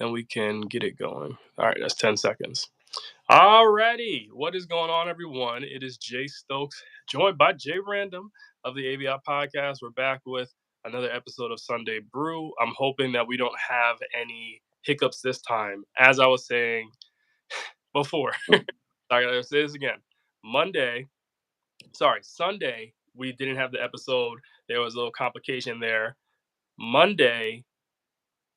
and we can get it going. All right, that's 10 seconds. Alrighty, what is going on, everyone? It is Jay Stokes, joined by Jay Random of the AVIOT podcast. We're back with another episode of Sunday Brew. I'm hoping that we don't have any hiccups this time. As I was saying before, I gotta say this again. Sunday, we didn't have the episode. There was a little complication there. Monday,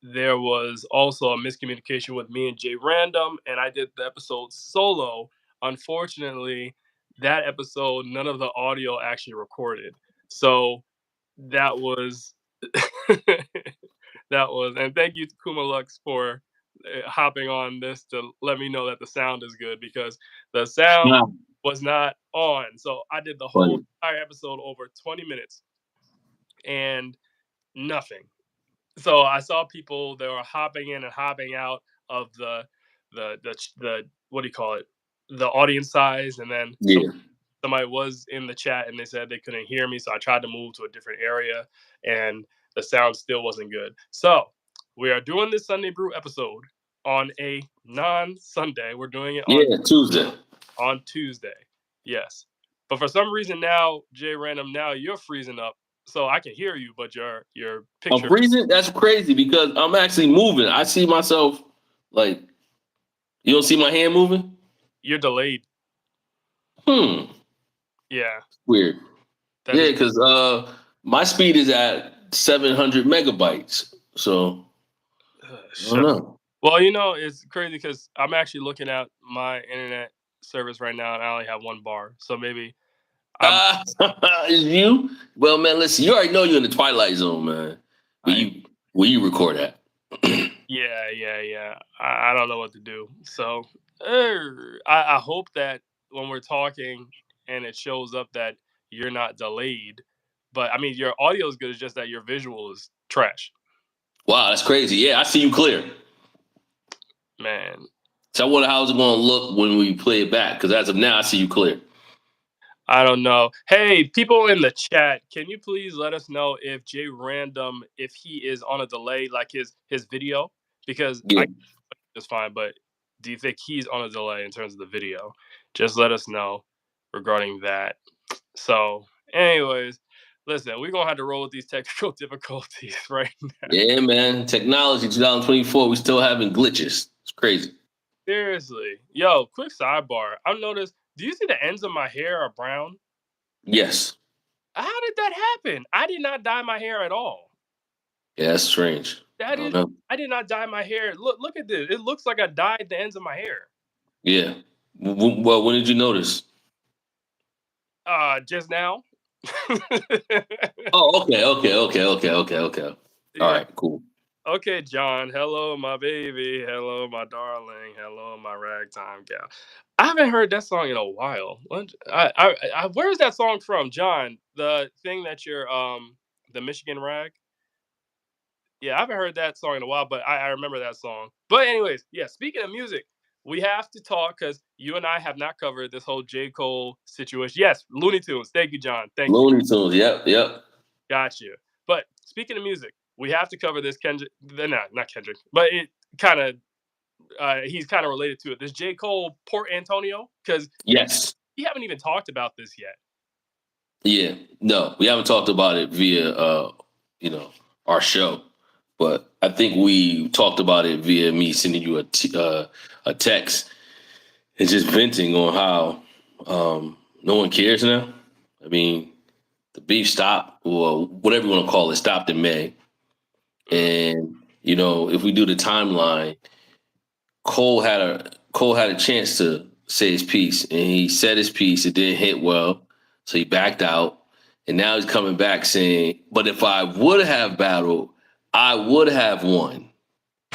there was also a miscommunication with me and Jay Random, and I did the episode solo. Unfortunately, that episode, none of the audio actually recorded. So that was and thank you to Kuma Lux for hopping on this to let me know that the sound is good, because the sound was not on. So I did the whole entire episode over 20 minutes and nothing. So I saw people that were hopping in and hopping out of the what do you call it, the audience size, and then somebody was in the chat and they said they couldn't hear me, so I tried to move to a different area and the sound still wasn't good. So we are doing this Sunday Brew episode on a non-Sunday. We're doing it on Tuesday. Yes, but for some reason now, Jay Random, now you're freezing up. So I can hear you, but your picture. I'm freezing? That's crazy because I'm actually moving. I see myself like, you don't see my hand moving? You're delayed. Yeah. Weird. Because my speed is at 700 megabytes. So I don't know. Well, it's crazy because I'm actually looking at my internet service right now and I only have 1 bar. So maybe is you? Well, man, listen, you already know you're in the Twilight Zone, man. Where you record at? Yeah. I don't know what to do. So I hope that when we're talking and it shows up that you're not delayed. But I mean, your audio is good. It's just that your visual is trash. Wow, that's crazy. Yeah, I see you clear. Man. So I wonder how it's going to look when we play it back, because as of now, I see you clear. I don't know. Hey, people in the chat, can you please let us know if Jay Random, if he is on a delay, like his video? Because I it's fine, but do you think he's on a delay in terms of the video? Just let us know regarding that. So, anyways, listen, we're going to have to roll with these technical difficulties right now. Yeah, man. Technology 2024, we still having glitches. It's crazy. Seriously. Yo, quick sidebar. I've noticed, do you see the ends of my hair are brown? Yes. How did that happen? I did not dye my hair at all. Yeah, that's strange. I did not dye my hair. Look at this. It looks like I dyed the ends of my hair. Yeah. Well, when did you notice? Just now. Oh, okay. All right, cool. Okay, John. Hello, my baby. Hello, my darling. Hello, my ragtime gal. I haven't heard that song in a while. Where is that song from, John? The thing that you're the Michigan rag. Yeah, I haven't heard that song in a while, but I remember that song. But anyways, yeah. Speaking of music, we have to talk because you and I have not covered this whole J. Cole situation. Yes, Looney Tunes. Thank you, John. Thank you. Looney Tunes. Yep. Got you. But speaking of music, we have to cover this Kendrick. Not Kendrick, but it kind of he's kind of related to it. This J. Cole Port Antonio, because we haven't even talked about this yet. Yeah, no, we haven't talked about it via our show, but I think we talked about it via me sending you a text and just venting on how no one cares now. I mean, the beef stopped, or whatever you want to call it, stopped in May. And, if we do the timeline, Cole had a chance to say his piece, and he said his piece. It didn't hit well, so he backed out. And now he's coming back saying, but if I would have battled, I would have won.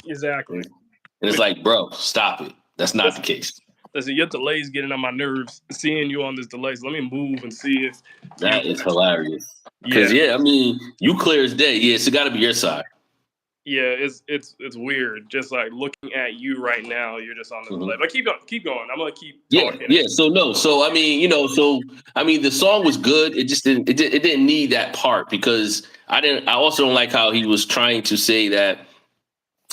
Exactly. And it's like, bro, stop it. That's not the case. Listen, your delay's getting on my nerves, seeing you on this delay. So let me move and see if... That is hilarious. Because, I mean, you clear as day. Yeah, it's got to be your side. Yeah, it's weird. Just like looking at you right now, you're just on the delay. But keep going. I'm gonna keep talking. Yeah. So I mean, the song was good. It just didn't need that part, because I also don't like how he was trying to say that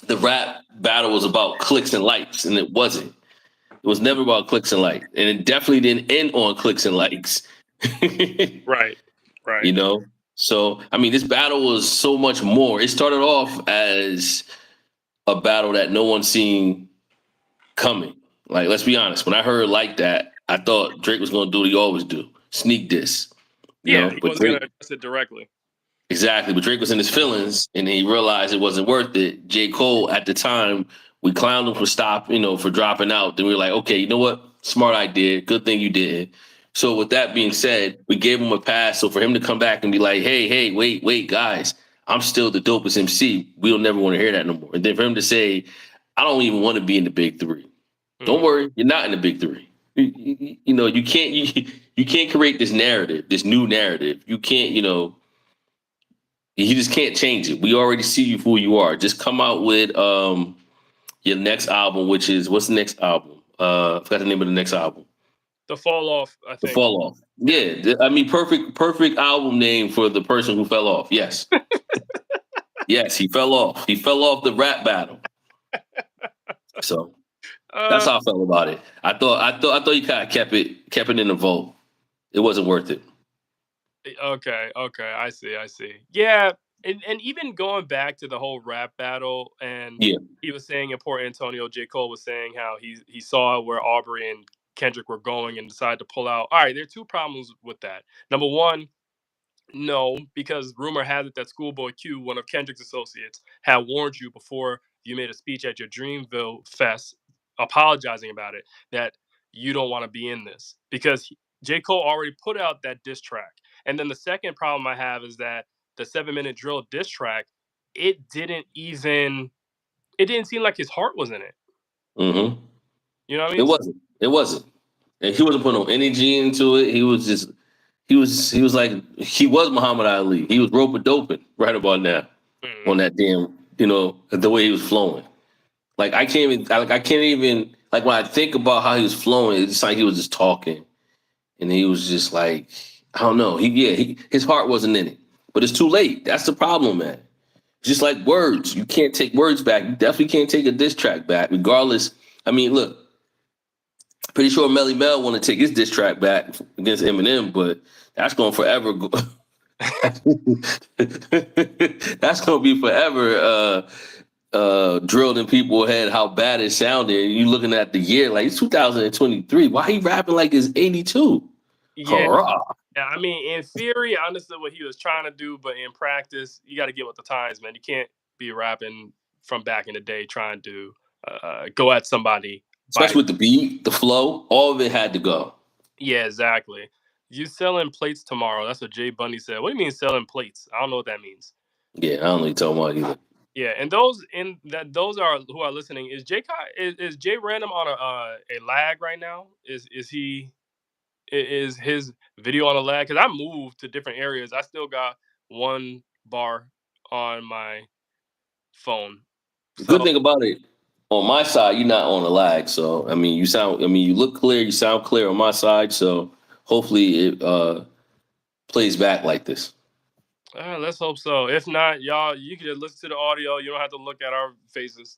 the rap battle was about clicks and likes, and it wasn't. It was never about clicks and likes, and it definitely didn't end on clicks and likes. Right. Right. You know, so I mean, this battle was so much more. It started off as a battle that no one seen coming. Like, let's be honest. When I heard like that, I thought Drake was going to do what he always do, sneak this. You Yeah, know, he but wasn't gonna Drake address it directly. exactly. But Drake was in his feelings, and he realized it wasn't worth it. J. Cole at the time, we clowned him for for dropping out. Then we were like, okay, you know what? Smart idea. Good thing you did. So with that being said, we gave him a pass. So for him to come back and be like, hey, wait, guys, I'm still the dopest MC. We'll never want to hear that no more. And then for him to say, I don't even want to be in the big three. Don't Mhm. worry, you're not in the big three. You know, you can't create this narrative, this new narrative. You can't, you just can't change it. We already see you for who you are. Just come out with your next album, which is what's the next album? I forgot the name of the next album. The fall off, I The think. Fall Off. Yeah. Yeah, I mean, perfect album name for the person who fell off. Yes, yes, he fell off. He fell off the rap battle. So that's Uh, how I felt about it. I thought you kind of kept it in the vote. It wasn't worth it. okay, okay, I see. Yeah, and even going back to the whole rap battle, and Yeah. he was saying in Port Antonio, J. Cole was saying how he saw where Aubrey and Kendrick were going and decided to pull out. All right, there are two problems with that. Number one, no, because rumor has it that Schoolboy Q, one of Kendrick's associates, had warned you before you made a speech at your Dreamville Fest, apologizing about it, that you don't want to be in this because J. Cole already put out that diss track. And then the second problem I have is that the 7 Minute Drill diss track, it didn't even, it didn't seem like his heart was in it. Mm-hmm. You know what I It mean? wasn't. It wasn't. And he wasn't putting no energy into it. He was just he was like he was Muhammad Ali. He was rope a doping right about now on Mhm. that damn the way he was flowing. Like I can't even like when I think about how he was flowing. It's like he was just talking and he was just like I don't know. His heart wasn't in it. But it's too late. That's the problem, man. Just like words, you can't take words back. You definitely can't take a diss track back, regardless. I mean, look, pretty sure Melly Mel want to take his diss track back against Eminem, but that's going to forever. That's going to be forever drilled in people's head how bad it sounded. You looking at the year like it's 2023. Why he rapping like it's 82? Yeah, Hurrah! yeah, I mean, in theory, I understood what he was trying to do, but in practice, you got to get with the times, man. You can't be rapping from back in the day trying to go at somebody by. Especially with the beat, the flow, all of it had to go. Yeah, exactly. You selling plates tomorrow? That's what Jay Bunny said. What do you mean selling plates? I don't know what that means. Yeah, I don't know what you're talking about either. Yeah, and those in that those are who are listening. Is is Jay Random on a lag right now? Is he is his video on a lag? Because I moved to different areas. I still got one bar on my phone. So Good thing about it, on my side, you're not on a lag. So I mean, you look clear, you sound clear on my side. So hopefully it plays back like this. let's hope so. If not, y'all, you can just listen to the audio. You don't have to look at our faces.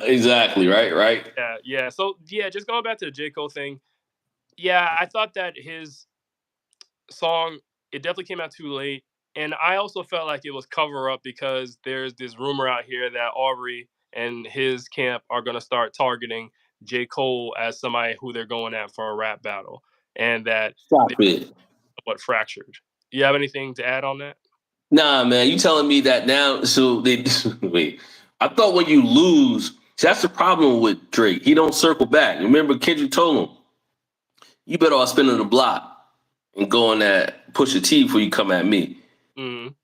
Exactly. Right. Right. Yeah, yeah. So yeah, just going back to the J. Cole thing. Yeah, I thought that his song, it definitely came out too late. And I also felt like it was cover up because there's this rumor out here that Aubrey and his camp are gonna start targeting J. Cole as somebody who they're going at for a rap battle, and that they're Stop it. somewhat fractured. You have anything to add on that? Nah, man, you telling me that now? So they wait. I thought when you lose, see, that's the problem with Drake. He don't circle back. Remember, Kendrick told him, "You better off spinning the block and going at Pusha T before you come at me." Mm,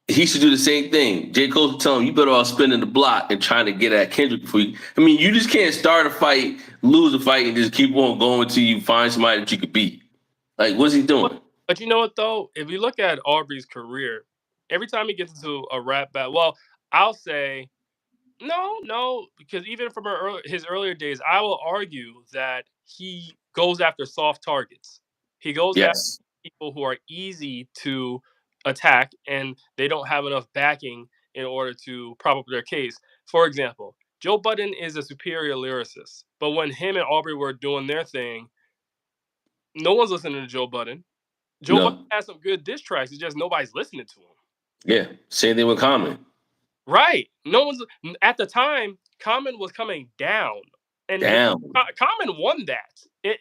He should do the same thing. J. Cole should tell him, you better off spinning the block and trying to get at Kendrick before you. I mean, you just can't start a fight, lose a fight, and just keep on going until you find somebody that you could beat. Like, what's he but doing? but you know what though? If you look at Aubrey's career, every time he gets into a rap battle, well, I'll say no, no, because even from his earlier days, I will argue that he goes after soft targets. He goes after Yes. people who are easy to attack and they don't have enough backing. in order to prop up their case. For example, Joe Budden is a superior lyricist, but when him and Aubrey were doing their thing, no one's listening to Joe Budden. Joe Budden No. has some good diss tracks. It's just nobody's listening to him. Yeah. Same thing with Common. Right. No one's at the time. Common was coming down, and Down. Common won that.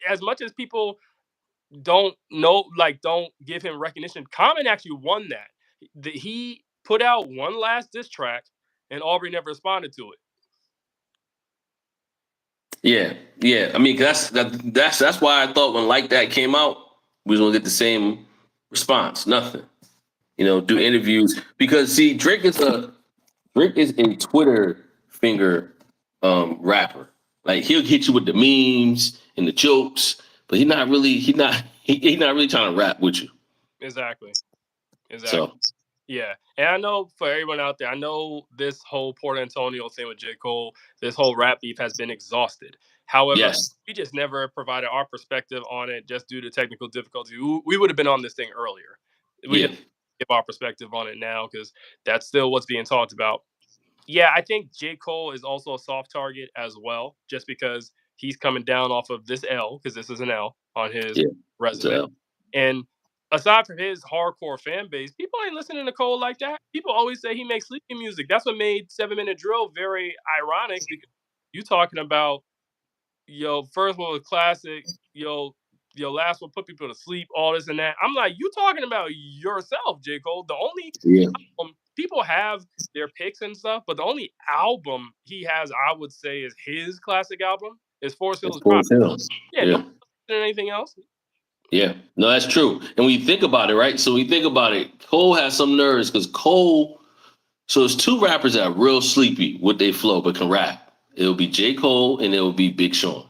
As much as people don't know, like, don't give him recognition, Common actually won that. He put out one last diss track, and Aubrey never responded to it. Yeah, yeah. I mean, that's why I thought when Like That came out, we was gonna get the same response. Nothing. Do interviews because see, Drake is a Twitter finger rapper. Like he'll hit you with the memes and the jokes, but he's not really trying to rap with you. Exactly. So Yeah, and I know for everyone out there, I know this whole Port Antonio thing with J. Cole, this whole rap beef has been exhausted. However, yes, we just never provided our perspective on it just due to technical difficulty. We would have been on this thing earlier. We yeah, just give our perspective on it now because that's still what's being talked about. Yeah, I think J. Cole is also a soft target as well, just because he's coming down off of this L, because this is an L on his yeah. resume. So, And aside from his hardcore fan base, people ain't listening to Cole like that. People always say he makes sleeping music. That's what made 7 Minute Drill very ironic because you talking about first one was classic, your last one put people to sleep, all this and that. I'm like, you talking about yourself, J. Cole. The only yeah, people have their picks and stuff, but the only album he has, I would say, is his classic album. Is Forest it's Hills Drive. Forest Hills. Yeah, Yeah. no anything else. Yeah, no, that's true. And when you think about it, right? So when you think about it, Cole has some nerves because Cole. So it's two rappers that are real sleepy with their flow but can rap. It'll be J. Cole and it'll be Big Sean.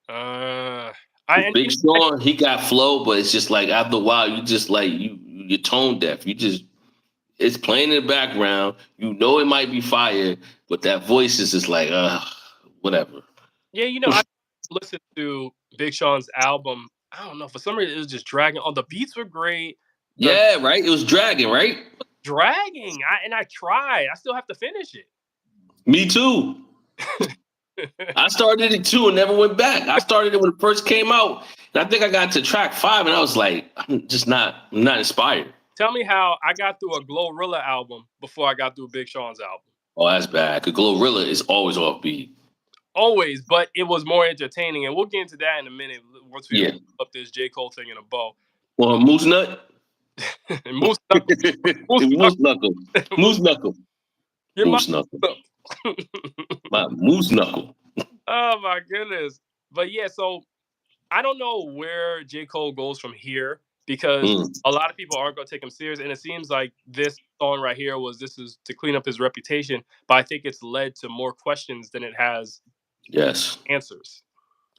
I Big Sean, he got flow, but it's just like after a while, you just like you're tone deaf. It's playing in the background. You know it might be fire, but that voice is just like whatever. yeah, I listened to Big Sean's album. I don't know, for some reason it was just dragging on. The beats were great. The Yeah, right. It was dragging, right? dragging. I tried. I still have to finish it. Me too. I started it too and never went back. I started it when it first came out, and I think I got to track 5, and I was like, I'm not inspired. Tell me how I got through a Glorilla album before I got through Big Sean's album. Oh, that's bad. Cause Glorilla is always offbeat. Always, but it was more entertaining, and we'll get into that in a minute once we Yeah. up this J. Cole thing in a bow. Well, Moose Nut. Moose Knuckle. Moose Knuckle. Moose Knuckle. Moose Knuckle. My Moose Knuckle. Oh my goodness. But yeah, so I don't know where J. Cole goes from here because a lot of people aren't going to take him serious. And it seems like this song right here this is to clean up his reputation. But I think it's led to more questions than it has answers.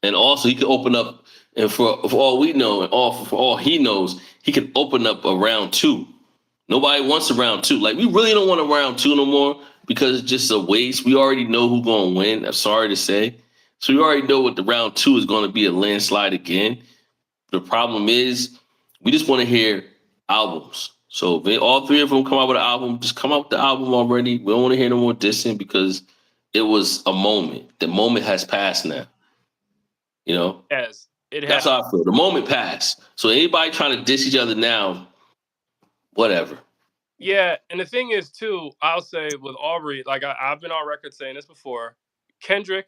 And also he could open up, and for all we know, and for all he knows, he could open up a round 2. Nobody wants a round 2. Like, we really don't want a round 2 no more because it's just a waste. We already know who's going to win. I'm sorry to say. So we already know what the round 2 is going to be, a landslide again. The problem is we just want to hear albums. So if all 3 of them come out with an album, just come out with the album already. We don't want to hear no more dissing because it was a moment. The moment has passed now. Yes, that's how I feel. The moment passed. So anybody trying to diss each other now, whatever. Yeah, and the thing is too, I'll say with Aubrey, like I've been on record saying this before. Kendrick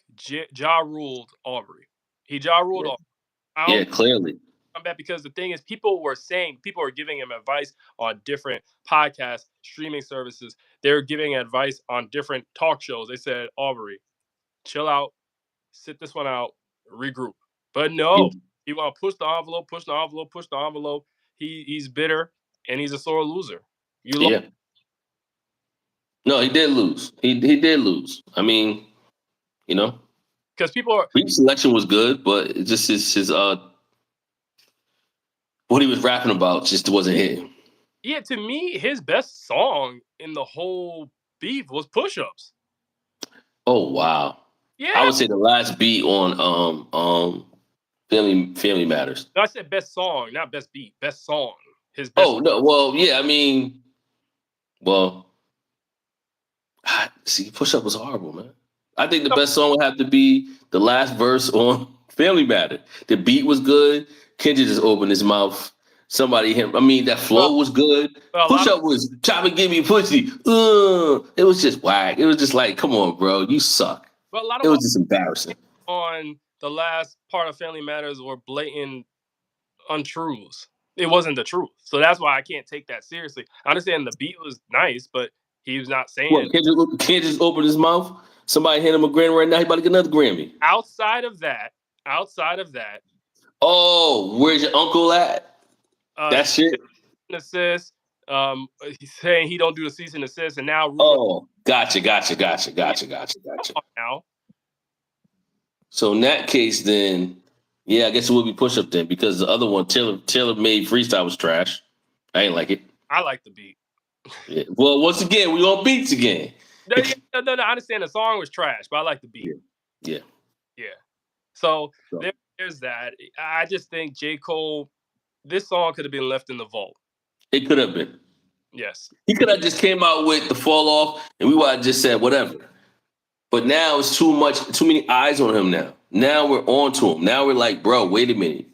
Ja ruled Aubrey. He Ja ruled Aubrey. Yeah, clearly. I'm bad because the thing is, people were giving him advice on different podcasts, streaming services. They're giving advice on different talk shows. They said, Aubrey, chill out, sit this one out, regroup. But no, he want to push the envelope, push the envelope, push the envelope. He's bitter and he's a sore loser. Yeah. No, he did lose. He did lose. I mean, because people are. Beat selection was good, but it just his what he was rapping about just wasn't hitting. Yeah, to me, his best song in the whole beef was Push Ups. Oh wow. Yeah. I would say the last beat on Family Matters. No, I said best song, not best beat. Best song. His best. Oh no, well, yeah, I mean, well, See, Push Up was horrible, man. I think the best song would have to be the last verse on Family Matter. The beat was good. Kendrick just opened his mouth. Somebody hit. I mean, that flow was good. Well, Push Up was trying to give me pussy. It was just whack. It was just like, come on, bro, you suck. Well, a lot It of was just embarrassing. on the last part of Family Matters were blatant untruths. It wasn't the truth, so that's why I can't take that seriously. I understand the beat was nice, but he was not saying. What, Kendrick just opened his mouth? Somebody hit him a Grammy right now. He about to get another Grammy. Outside of that, oh, where's your uncle at? That shit. Assist. He's saying he don't do the cease and assist, and now. Gotcha. Now. So in that case, then, yeah, I guess it would be Push Up then, because the other one, Taylor made freestyle was trash. I ain't like it. I like the beat. Yeah. Well, once again, we on beats again. No, I understand the song was trash, but I like the beat. Yeah. So there's that. I just think J. Cole, this song could have been left in the vault. It could have been. Yes. He could have just came out with the Fall Off, and we would have just said whatever. But now it's too many eyes on him now. Now we're on to him. Now we're like, bro, wait a minute.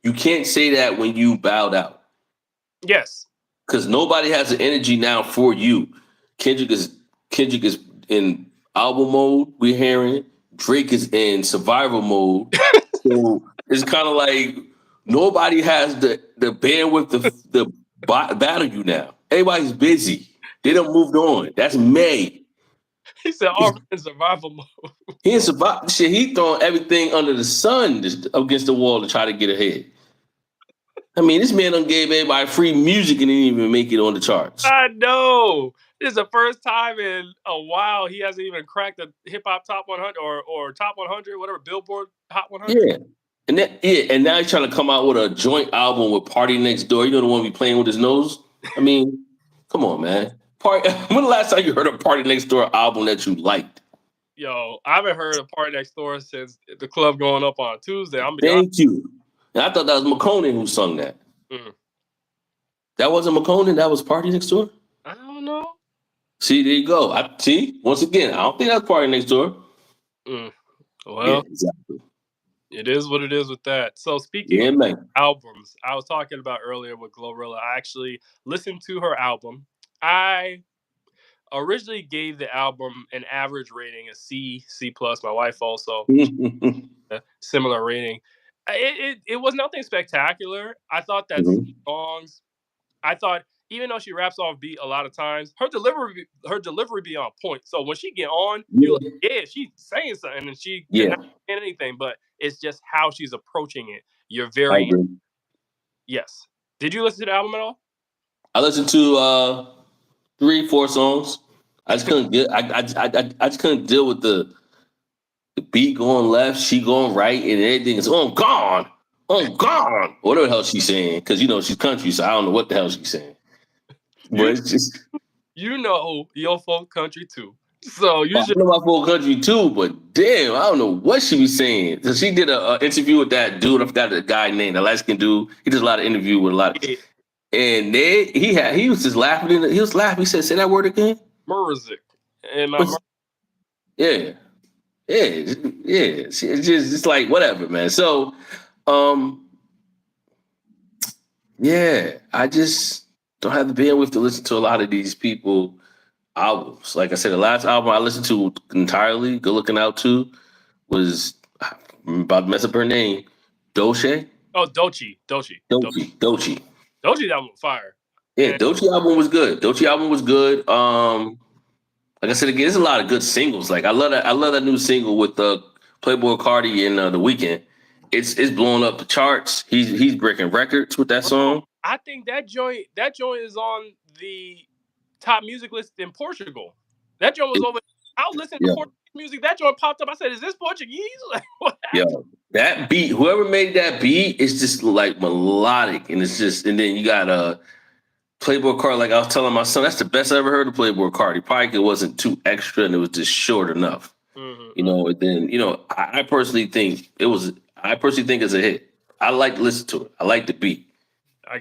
You can't say that when you bowed out. Yes. Because nobody has the energy now for you. Kendrick is in album mode, we're hearing. Drake is in survival mode. So it's kind of like nobody has the bandwidth to battle you now. Everybody's busy. They done moved on. That's May. He said, in survival mode. He in survival shit. He throwing everything under the sun against the wall to try to get ahead. I mean, this man done gave everybody free music and didn't even make it on the charts. I know. This is the first time in a while he hasn't even cracked the hip hop top 100 or top 100, whatever, Billboard Hot 100. Yeah. And now he's trying to come out with a joint album with Party Next Door. You know the one we playing with his nose? I mean, come on, man. When the last time you heard a Party Next Door album that you liked? Yo, I haven't heard of Party Next Door since the club going up on Tuesday. Thank you. And I thought that was McConan who sung that. Mm. That wasn't McConan. That was Party Next Door? I don't know. See, there you go. Once again, I don't think that's Party Next Door. Well, yeah, exactly. It is what it is with that. So speaking of albums, I was talking about earlier with Glorilla. I actually listened to her album. I originally gave the album an average rating, a C+. My wife also a similar rating. It was nothing spectacular. I thought that songs. Even though she raps off beat a lot of times, her delivery be on point. So when she get on, you're like, yeah, she's saying something, and she cannot say anything. But it's just how she's approaching it. You're very yes. Did you listen to the album at all? I listened to 3-4 songs. I just couldn't get. I just couldn't deal with the beat going left, she going right, and everything is gone, whatever the hell she's saying. Because she's country, so I don't know what the hell she's saying. But it's just your folk country too. So I know my folk country too, but damn, I don't know what she was saying. So she did an interview with that dude. I forgot the guy name, the light-skinned dude. He does a lot of interview with a lot of, and he was just laughing. He was laughing. He said, "Say that word again." Murzik. Yeah. It's just like whatever, man. So, I just don't have the bandwidth to listen to a lot of these people albums. Like I said, the last album I listened to entirely, Good Looking Out to, was I'm about to mess up her name, Doechii. Oh, Doechii. Doechii album was fire. Yeah, Doechii album was good. Like I said again, there's a lot of good singles. Like I love that new single with Playboy Cardi and The Weeknd. It's blowing up the charts. He's breaking records with that song. I think that joint is on the top music list in Portugal. That joint was over. I was listening to Portuguese music. That joint popped up. I said, "Is this Portuguese?" Like, what happened? Yo, that beat. Whoever made that beat is just like melodic, and it's just. And then you got Playboy Cardi, like I was telling my son, that's the best I ever heard of Playboy Cardi. Probably it wasn't too extra and it was just short enough. Mm-hmm. And then, I personally think it's a hit. I like to listen to it. I like the beat. I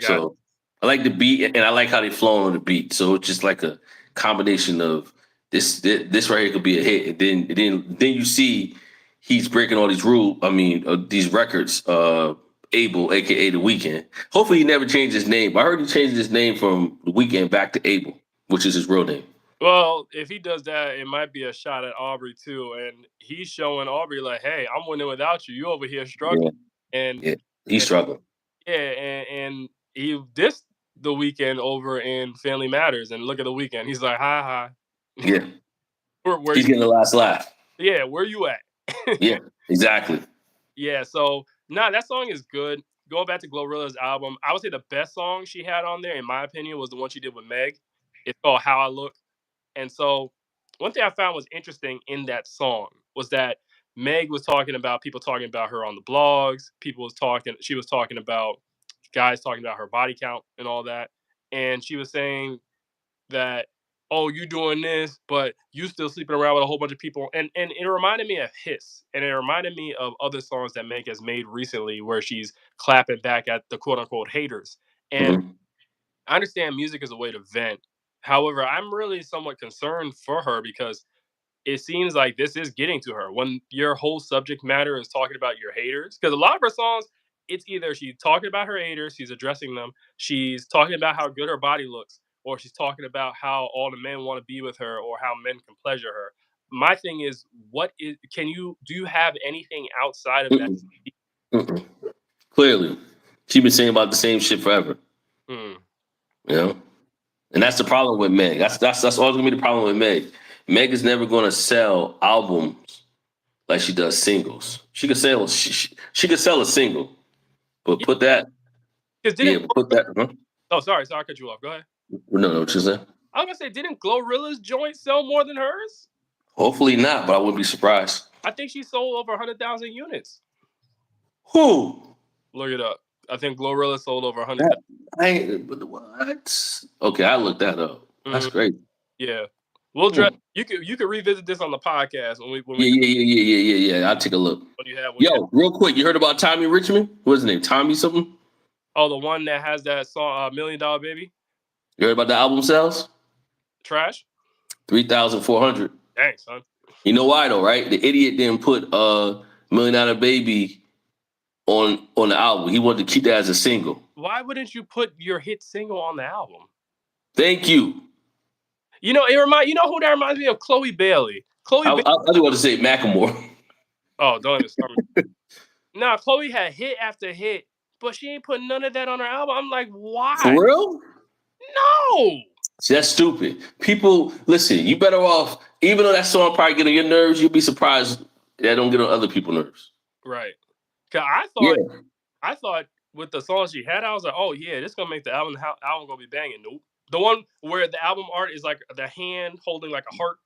like the beat and I like how they flow on the beat. So it's just like a combination of this right here could be a hit. And then you see he's breaking all these rules. I mean, these records. Abel, aka The Weeknd. Hopefully, he never changed his name. I heard he changed his name from The Weeknd back to Abel, which is his real name. Well, if he does that, it might be a shot at Aubrey too, and he's showing Aubrey like, "Hey, I'm winning without you. You over here struggling." And, Yeah, he's and struggling. yeah, and he dissed The Weeknd over in Family Matters, and look at The Weeknd. He's like, "Hi, hi." Yeah, where he's you? getting the last laugh. Yeah, where you at? Yeah, exactly. Yeah, so nah, that song is good. Going back to Glorilla's album, I would say the best song she had on there, in my opinion, was the one she did with Meg. It's called "How I Look." And so, one thing I found was interesting in that song was that Meg was talking about people talking about her on the blogs. She was talking about guys talking about her body count and all that. And she was saying that, oh, you doing this, but you still sleeping around with a whole bunch of people. And it reminded me of Hiss. And it reminded me of other songs that Meg has made recently where she's clapping back at the quote unquote haters. And Mm-hmm. I understand music is a way to vent. However, I'm really somewhat concerned for her because it seems like this is getting to her when your whole subject matter is talking about your haters. Because a lot of her songs, it's either she's talking about her haters, she's addressing them, she's talking about how good her body looks, or she's talking about how all the men want to be with her, or how men can pleasure her. My thing is, what is can you do? You have anything outside of that? Mm-mm. Mm-mm. Clearly, she's been saying about the same shit forever. Hmm. You know, and that's the problem with Meg. That's always gonna be the problem with Meg. Meg is never gonna sell albums like she does singles. She could sell a single, but Yeah, put that because yeah, didn't but put that. Huh? oh sorry, I cut you off. Go ahead. No, what you said? I was gonna say, didn't Glorilla's joint sell more than hers? Hopefully not, but I wouldn't be surprised. I think she sold over 100,000 units. Who? Look it up. I think Glorilla sold over 100,000. That I ain't. What? Okay, I looked that up. That's Mhm. great. Yeah, we'll Hmm. dress. You could revisit this on the podcast when we Yeah. I'll take a look. when you have. Yo, real quick, you heard about Tommy Richmond? What's his name? Tommy something? Oh, the one that has that song, Million Dollar Baby, You heard about the album sales? trash. 3,400. Dang son. You know why though, right? The idiot didn't put $1 Million Baby on the album. He wanted to keep that as a single. Why wouldn't you put your hit single on the album? Thank you. You know You know who that reminds me of? Chloe Bailey. I just want to say Macklemore. Oh, don't even start me. Nah, Chloe had hit after hit, but she ain't put none of that on her album. I'm like, why? For real? No. See, that's stupid. People, listen, you better off, even though that song probably get on your nerves, you'll be surprised that don't get on other people's nerves. Right. Cause Yeah. I thought with the songs she had, I was like, oh yeah, this gonna make the album gonna be banging. Nope. The one where the album art is like the hand holding like a heart.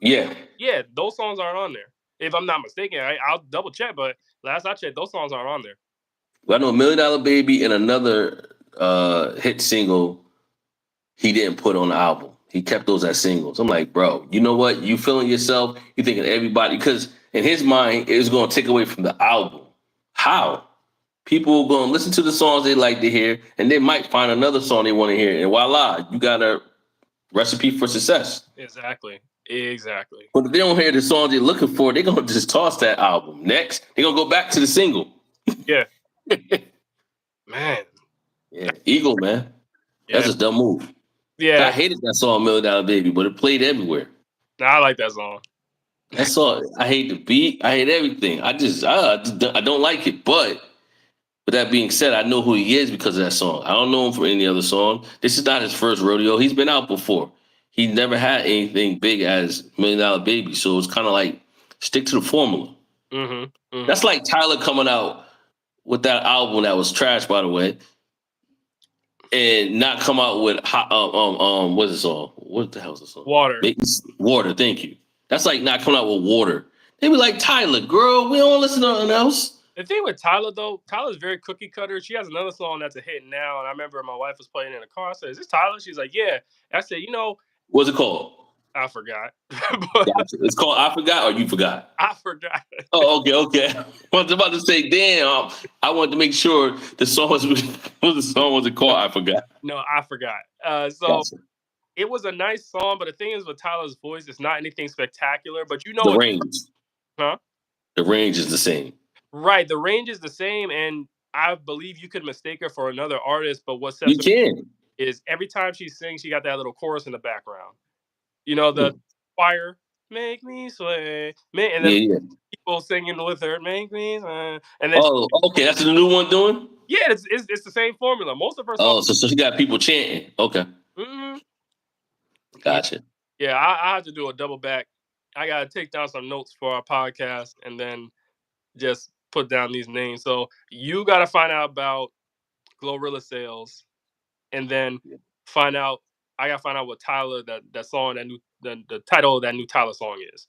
Yeah. Yeah, those songs aren't on there. If I'm not mistaken, I'll double check, but last I checked, those songs aren't on there. Well, I know $1 Million Baby and another hit single he didn't put on the album. He kept those as singles. I'm like, bro, you know what? You feeling yourself. You thinking everybody, because in his mind, it's going to take away from the album. How? People are going to listen to the songs they like to hear, and they might find another song they want to hear. And voila, you got a recipe for success. Exactly. But if they don't hear the songs they're looking for, they're going to just toss that album. Next, they're going to go back to the single. Yeah. Man. Yeah, Eagle, man. Yeah. That's a dumb move. Yeah. I hated that song $1 Million Baby, but it played everywhere. Nah, I like that song. That song, I hate the beat. I hate everything. I don't like it. But with that being said, I know who he is because of that song. I don't know him for any other song. This is not his first rodeo. He's been out before. He never had anything big as $1 Million Baby. So it's kind of like stick to the formula. Mm-hmm. Mm-hmm. That's like Tyler coming out with that album that was trash, by the way, and not come out with what's the song? What the hell's the song? Water. Thank you. That's like not coming out with Water. They be like, Tyler, girl, we don't listen to nothing else. The thing with Tyler though, Tyler's very cookie cutter. She has another song that's a hit now, and I remember my wife was playing in the car. I said, "Is this Tyler?" She's like, "Yeah." I said, What's it called? I forgot. It's called I Forgot or You Forgot? I forgot. Oh, okay. I was about to say, damn, I wanted to make sure the song was what the song was it called? I forgot. No, I forgot. So Gotcha. it was a nice song, but the thing is with Tyler's voice, it's not anything spectacular. But you The know it, range. huh? The range is the same. Right, the range is the same, and I believe you could mistake her for another artist. But what sets You her can. is every time she sings, she got that little chorus in the background. You know, the Hmm. choir, make me sway, and then Yeah, yeah. people singing with her, make me sway, and then Oh, okay. That's the new one doing. yeah, it's the same formula. Most of her songs. Oh, so she got people chanting. Okay, Mhm. Yeah, gotcha. yeah. I have to do a double back. I gotta take down some notes for our podcast, and then just put down these names. So you gotta find out about Glorilla sales, and then find out. I gotta find out what Tyler that song that new the title of that new Tyler song is.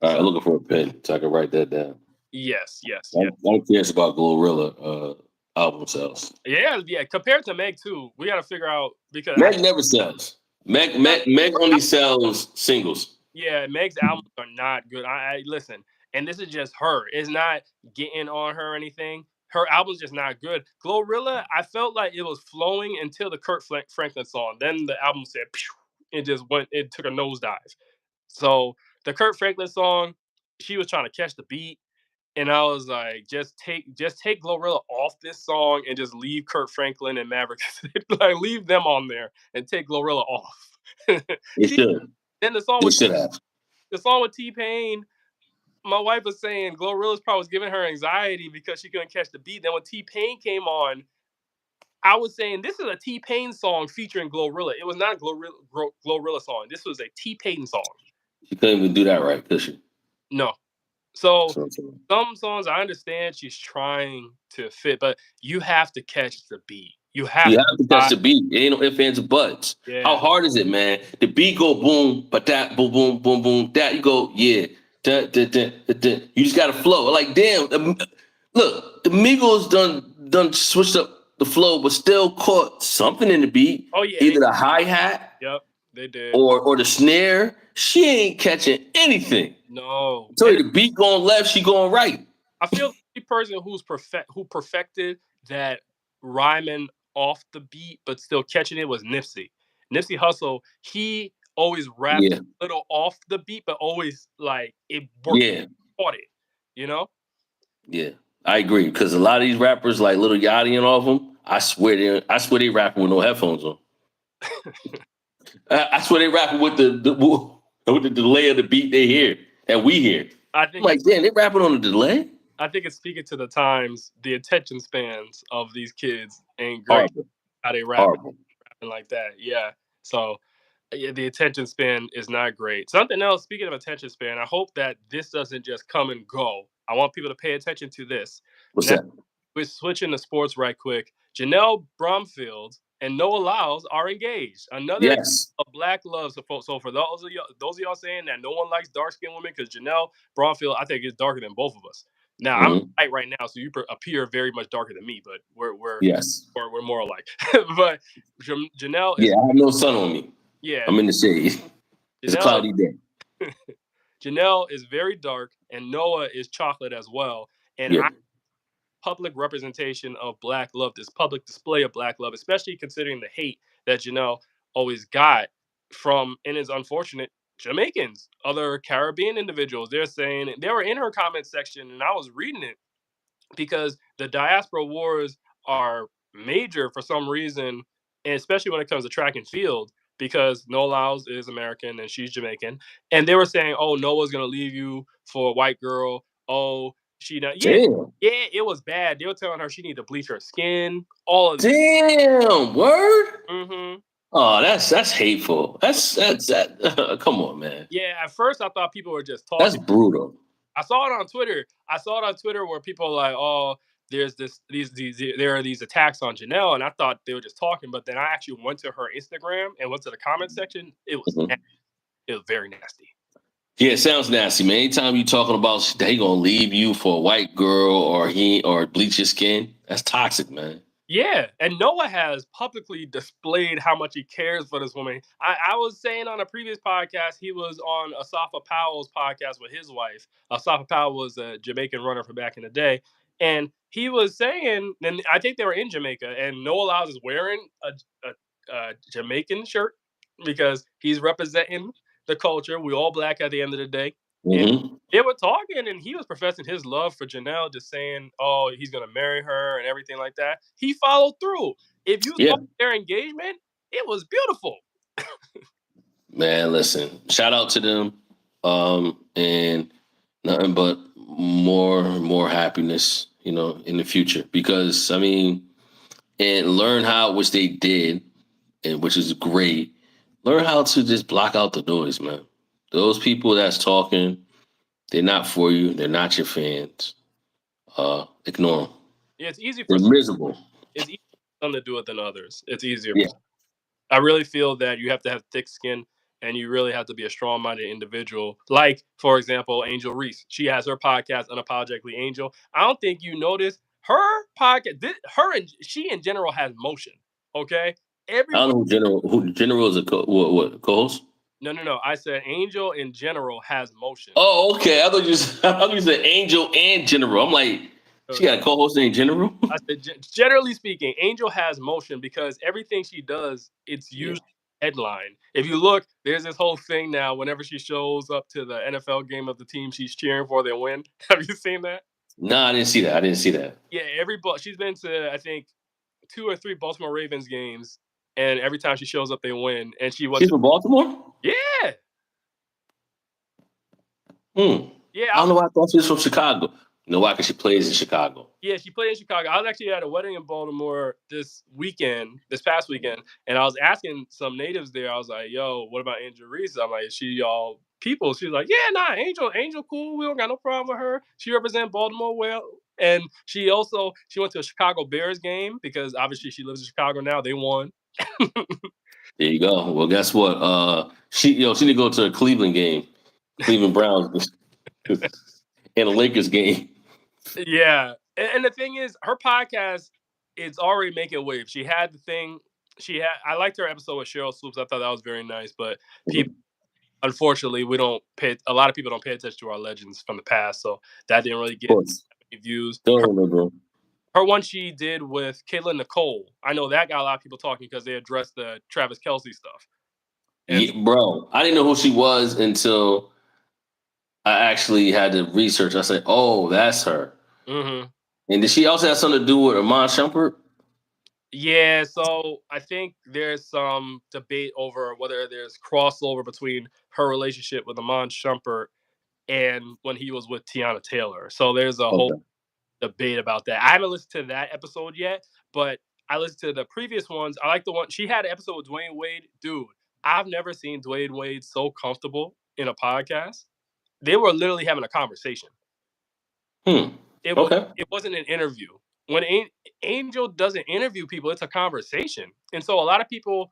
All right, So looking for a pen so I can write that down. yes, yes, I yes. don't care about Glorilla album sales. Yeah, yeah. Compared to Meg too, we got to figure out because I Meg never sells. Meg only sells singles. yeah, Meg's albums are not good. I listen, and this is just her. It's not getting on her or anything. Her album's just not good. Glorilla, I felt like it was flowing until the Franklin song. Then the album said, Pew, it just went. It took a nosedive. So the Kurt Franklin song, she was trying to catch the beat. And I was like, just take Glorilla off this song and just leave Kurt Franklin and Maverick. Like leave them on there and take Glorilla off. It She should. then the song It with should have. T Pain. My wife was saying Glorilla's probably was giving her anxiety because she couldn't catch the beat. Then when T Pain came on, I was saying this is a T Pain song featuring Glorilla. It was not a Glorilla song. This was a T Pain song. She couldn't even do that right, could she? No. So So, so. some songs I understand she's trying to fit, but you have to catch the beat. You have You to. have to catch the beat. It ain't no ifs, ands, or buts. How Yeah. hard is it, man? The beat go boom, but that boom, boom, boom, boom. That you go, yeah. Dun, dun, dun, dun, dun. You just gotta flow. Like, damn, look, the Migos done switched up the flow, but still caught something in the beat. Oh yeah. Either the hi-hat Yep. They did. or the snare. She ain't catching anything. No. I tell And you, the beat going left, she going right. I feel the person who perfected that rhyming off the beat but still catching it was Nipsey. Nipsey Hussle, he always rapped Yeah, a little off the beat, but always like it worked yeah. caught it. You know? Yeah, I agree because a lot of these rappers, like Little Yachty and all of them, I swear they rapping with no headphones on. I swear they rapping with with the delay of the beat they hear that we hear. I I'm think like, it's damn, they rapping on a delay. I think it's speaking to the times, the attention spans of these kids ain't great. Horrible, How they horrible. rapping like that. Yeah. So yeah, the attention span is not great. Something else, speaking of attention span, I hope that this doesn't just come and go. I want people to pay attention to this. What's Now, that? we're switching to sports right quick. Janelle Bromfield and Noah Lyles are engaged. Another Yes. of black love. So for those of y'all saying that no one likes dark skinned women, because Janelle Bromfield, I think is darker than both of us. Now I'm Hmm. white right now, so you appear very much darker than me, but Yes. we're more alike. But Janelle is Yeah, I have no sun on me. yeah, I'm in the shade. It's a Janelle cloudy day. Janelle is very dark, and Noah is chocolate as well. And Yeah. public representation of black love, this public display of black love, especially considering the hate that Janelle always got from, and is unfortunate, Jamaicans, other Caribbean individuals. They're saying they were in her comment section, and I was reading it because the diaspora wars are major for some reason, and especially when it comes to track and field, because Noah Lyles is American and she's Jamaican, and they were saying, "Oh, Noah's gonna leave you for a white girl. Oh, she not." Yeah, Damn. yeah, it was bad. They were telling her she need to bleach her skin. All of this. Damn. Word. Hmm. Oh, that's hateful. That's that. Come on, man. Yeah, at first I thought people were just That's talking. brutal. I saw it on Twitter. I saw it on Twitter where people are like, "Oh, there's these there are these attacks on Janelle," and I thought they were just talking. But then I actually went to her Instagram and went to the comment section. Mhm. It was very nasty. Yeah, it sounds nasty, man. Anytime you talking about they gonna leave you for a white girl or bleach your skin, that's toxic, man. Yeah, and Noah has publicly displayed how much he cares for this woman. I was saying on a previous podcast, he was on Asafa Powell's podcast with his wife. Asafa Powell was a Jamaican runner from back in the day, and he was saying, and I think they were in Jamaica, and Noah Lyles is wearing a Jamaican shirt, because he's representing the culture. We all black at the end of the day. And Mm-hmm. they were talking, and he was professing his love for Janelle, just saying, "Oh, he's gonna marry her and everything like that." He followed through. If you Yeah. saw their engagement, it was beautiful. Man, listen, shout out to them. And nothing but more happiness, in the future. Because I mean, and learn how, which they did, and which is great. Learn how to just block out the noise, man. Those people that's talking, they're not for you. They're not your fans. Ignore them. Yeah, it's easy for They're miserable. it's easier for some to do it than others. It's easier for Yeah. I really feel that you have to have thick skin and you really have to be a strong minded individual. Like, for example, Angel Reese. She has her podcast, Unapologetically Angel. I don't think you noticed her podcast, her and she in general has motion. Okay. I don't Everywhere. know who General is a what co-host. No, no, no. I said Angel in general has motion. Oh, okay. I thought you said Angel and General. I'm like, No, she got no. a co-host named General. I said, generally speaking, Angel has motion because everything she does, it's Yeah. usually headline. If you look, there's this whole thing now. Whenever she shows up to the NFL game of the team she's cheering for, they win. Have you seen that? No, I didn't see that. I didn't see that. Yeah, she's been to I think 2 or 3 Baltimore Ravens games, and every time she shows up, they win. And she went She's to from Baltimore. yeah, yeah. I don't know why I thought she was from Chicago. You know why? Because she plays in Chicago. Yeah, she played in Chicago. I was actually at a wedding in Baltimore this past weekend, and I was asking some natives there. I was like, "Yo, what about Angel Reese?" I'm like, "Is she y'all people?" She's like, "Yeah, nah, Angel, cool. We don't got no problem with her. She represents Baltimore well." And she went to a Chicago Bears game because obviously she lives in Chicago now. They won. There you go. Well, guess what? She didn't go to a Cleveland game, Cleveland Browns, and a Lakers game. Yeah, and the thing is, her podcast is already making waves. She had the thing. I liked her episode with Cheryl Swoops. I thought that was very nice, but people unfortunately, we don't pay. A lot of people don't pay attention to our legends from the past, so that didn't really Of get course. any views. Don't remember. Her one she did with Caitlin Nicole, I know that got a lot of people talking because they addressed the Travis Kelsey stuff. And Yeah, bro, I didn't know who she was until I actually had to research. I said, "Oh, that's her." mhm. And did she also have something to do with Amon Shumpert? Yeah, so I think there's some debate over whether there's crossover between her relationship with Amon Shumpert and when he was with Tiana Taylor. So there's a whole Okay. debate about that. I haven't listened to that episode yet, but I listened to the previous ones. I like the one she had an episode with Dwayne Wade. Dude, I've never seen Dwayne Wade so comfortable in a podcast. They were literally having a conversation. Okay. It wasn't an interview. When Angel doesn't interview people, it's a conversation. And so a lot of people,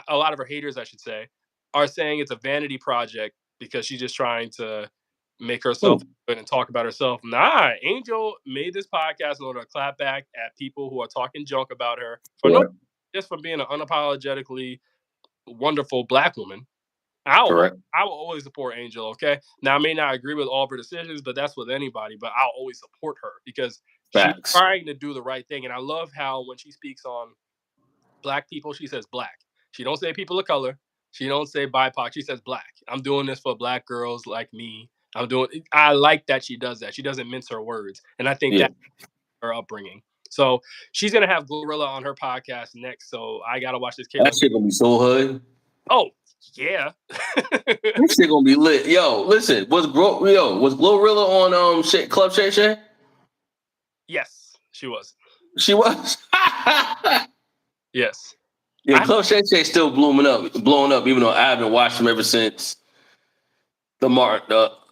a lot of her haters, I should say, are saying it's a vanity project because she's just trying to make herself Hmm. good and talk about herself. Nah, Angel made this podcast in order to clap back at people who are talking junk about her for no, Correct. just for being an unapologetically wonderful black woman. I'll Correct. I will always support Angel. Okay, now I may not agree with all of her decisions, but that's with anybody. But I'll always support her because she's Facts. trying to do the right thing. And I love how when she speaks on black people, she says black. She don't say people of color. She don't say BIPOC. She says black. I'm doing this for black girls like me. I like that she does that. She doesn't mince her words, and I think Yeah. that's her upbringing. So she's gonna have Glorilla on her podcast next. So I gotta watch this That Caitlin. shit gonna be so hood. Oh yeah. This shit gonna be lit. Yo, listen, was Glorilla on Club Shay Shay? Yes, she was. She was. Yes. Yeah, I Club Shay Shay still blowing up, even though I haven't watched him ever since the Marlon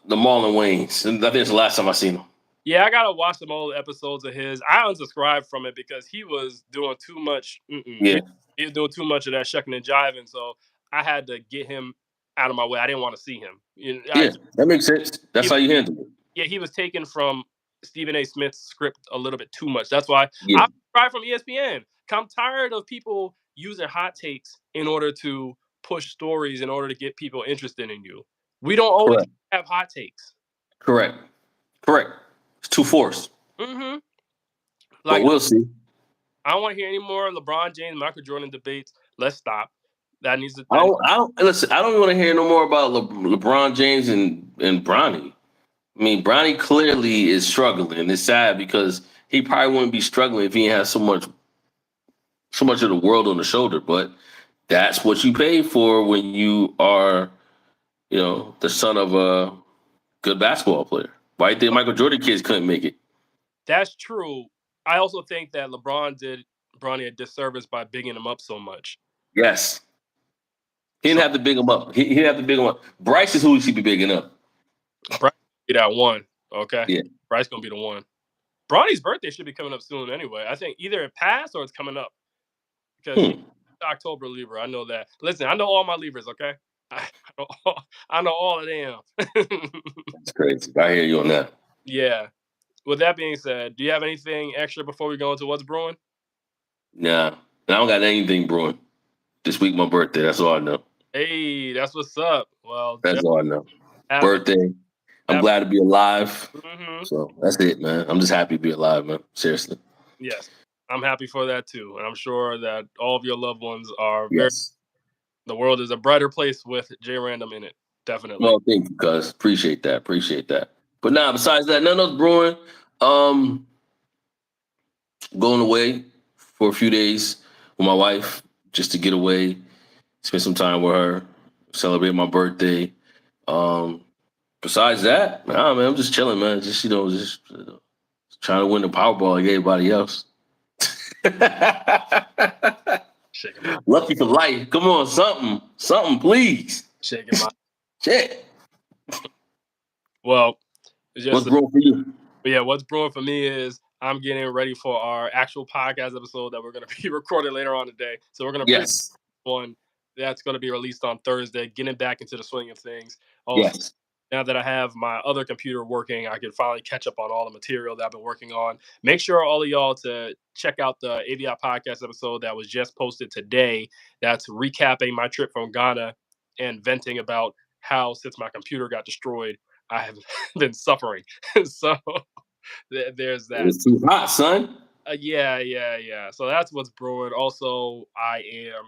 Wayans. And I think it's the last time I seen him. Yeah, I gotta watch some old episodes of his. I unsubscribed from it because he was doing too much. Yeah, He was doing too much of that shucking and jiving, so I had to get him out of my way. I didn't want to see him. yeah, that makes sense. That's He, how you handle it. yeah, he was taken from Stephen A. Smith's script a little bit too much. That's why Yeah, I subscribe from ESPN. I'm tired of people using hot takes in order to push stories in order to get people interested in you. We don't always correct, have hot takes. correct, correct. It's too forced, Mm-hmm. but Like we'll see. I don't want to hear any more LeBron James, Michael Jordan debates. Let's stop. That needs to. I don't listen. I don't want to hear no more about LeBron James and Bronny. I mean, Bronny clearly is struggling. It's sad because he probably wouldn't be struggling if he had so much of the world on the shoulder. But that's what you pay for when you are, the son of a good basketball player. Why do you think Michael Jordan kids couldn't make it? That's true. I also think that LeBron did Bronny a disservice by bigging him up so much. Yes. He So didn't have to big him up. He didn't have to big him up. Bryce is who he should be bigging up. Bryce be that one. Okay. Yeah. Bryce gonna be the one. Bronny's birthday should be coming up soon anyway. I think either it passed or it's coming up because he's October Libra. I know that. Listen, I know all my Libras. Okay, I I know all of them. That's crazy. I hear you on that. Yeah. With that being said, do you have anything extra before we go into what's brewing? Nah. I don't got anything brewing. This week, my birthday. That's all I know. Hey, that's what's up. Well, That's just all I know. happy. Birthday. I'm happy. glad to be alive. Mm-hmm. So that's it, man. I'm just happy to be alive, man. Seriously. Yes, I'm happy for that too, and I'm sure that all of your loved ones are very. Yes. The world is a brighter place with J Random in it. Definitely. Well, thank you, cuz. Appreciate that. Appreciate that. But nah, besides that, none else brewing. Um, Going away for a few days with my wife just to get away, spend some time with her, celebrate my birthday. Um, Besides that, nah, man, I'm just chilling, man. Just trying to win the Powerball like everybody else. Shaking my, Lucky for life. Come on, something, please. shaking my. Shit. Well, it's What's just. wrong for you? But yeah, what's brewing for me is I'm getting ready for our actual podcast episode that we're going to be recording later on today. So we're going to Yes. one that's going to be released on Thursday, getting back into the swing of things. Also, Yes. now that I have my other computer working, I can finally catch up on all the material that I've been working on. Make sure all of y'all to check out the AVIOT podcast episode that was just posted today. That's recapping my trip from Ghana and venting about how, since my computer got destroyed, I have been suffering. So there's It that. was too hot, son. Yeah. So that's what's brewing. Also, I am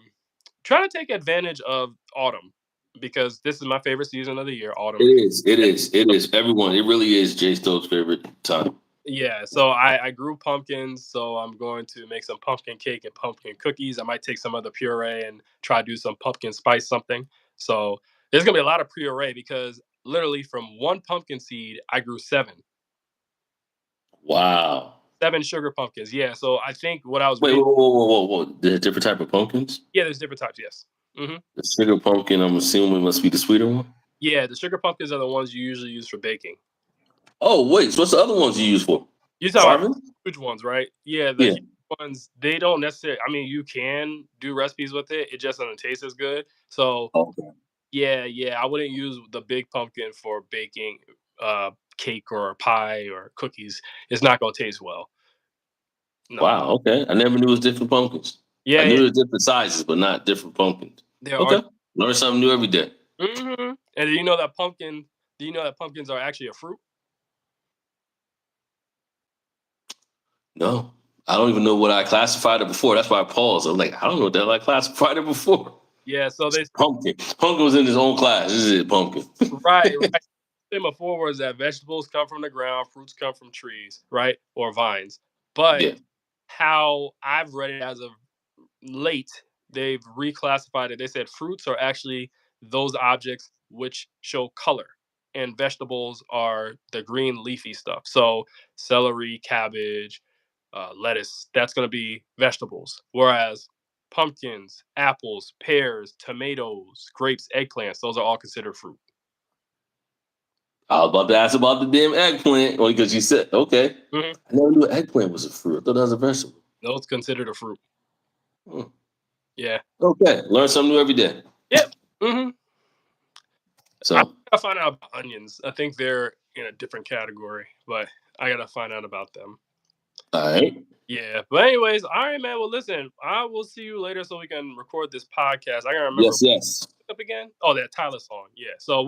trying to take advantage of autumn because this is my favorite season of the year, It autumn. is. It is. It is. Everyone. It really is Jay Stokes' favorite time. Yeah, so I grew pumpkins, so I'm going to make some pumpkin cake and pumpkin cookies. I might take some of the puree and try to do some pumpkin spice something. So there's gonna be a lot of puree because literally from one pumpkin seed, I grew seven. Wow. Seven sugar pumpkins. Yeah. So I think what I was Wait, reading. whoa. There's different type of pumpkins? Yeah, there's different types. Yes. Hmm. The sugar pumpkin, I'm assuming, must be the sweeter one? Yeah, the sugar pumpkins are the ones you usually use for baking. Oh, wait. So what's the other ones you use for? You talk about Carving? huge ones, right? Yeah, the Yeah. huge ones, they don't necessarily. I mean, you can do recipes with it. It just doesn't taste as good. So Okay. yeah, I wouldn't use the big pumpkin for baking cake or pie or cookies. It's not gonna taste well. No. Wow. Okay. I never knew it was different pumpkins. I knew Yeah, there was different sizes, but not different pumpkins. there are. Okay. Learn something new every day. And do you know that pumpkin? Do you know that pumpkins are actually a fruit? No. I don't even know what I classified it before. That's why I paused. I'm like, I don't know what the hell I classified it before. Yeah. So they Pumpkin. Pumpkin was in his own class. This is it, pumpkin. right. Say before was that vegetables come from the ground, fruits come from trees, right, or vines. But Yeah. how I've read it as of late, they've reclassified it. They said fruits are actually those objects which show color, and vegetables are the green leafy stuff. So celery, cabbage, lettuce, that's going to be vegetables. Whereas pumpkins, apples, pears, tomatoes, grapes, eggplants, those are all considered fruit. I was about to ask about the damn eggplant, only because you said, okay. Hmm. I never knew eggplant was a fruit. I thought that was a vegetable. Those considered a fruit. Hmm. Yeah. Okay. Learn something new every day. Yep. Hmm. I So, gotta find out about onions. I think they're in a different category, but I gotta find out about them. all right. Yeah. But anyways, all right, man. Well, listen, I will see you later so we can record this podcast. I gotta remember Yes. up again. Oh, that Tyler song. Yeah. So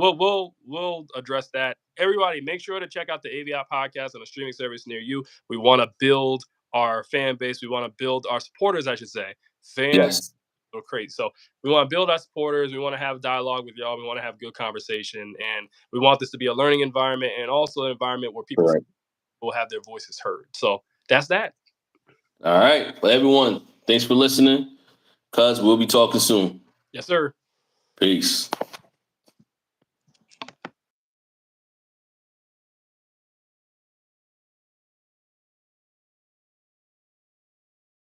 we'll address that. Everybody, make sure to check out the AVI podcast on a streaming service near you. We want to build our fan base. We want to build our supporters, I should say. Fans Yes. little crazy. So we want to build our supporters. We want to have dialogue with y'all. We want to have good conversation, and we want this to be a learning environment and also an environment where people will have their voices heard. So that's that. All right. Well, everyone, thanks for listening. Cuz we'll be talking soon. Yes, sir. Peace.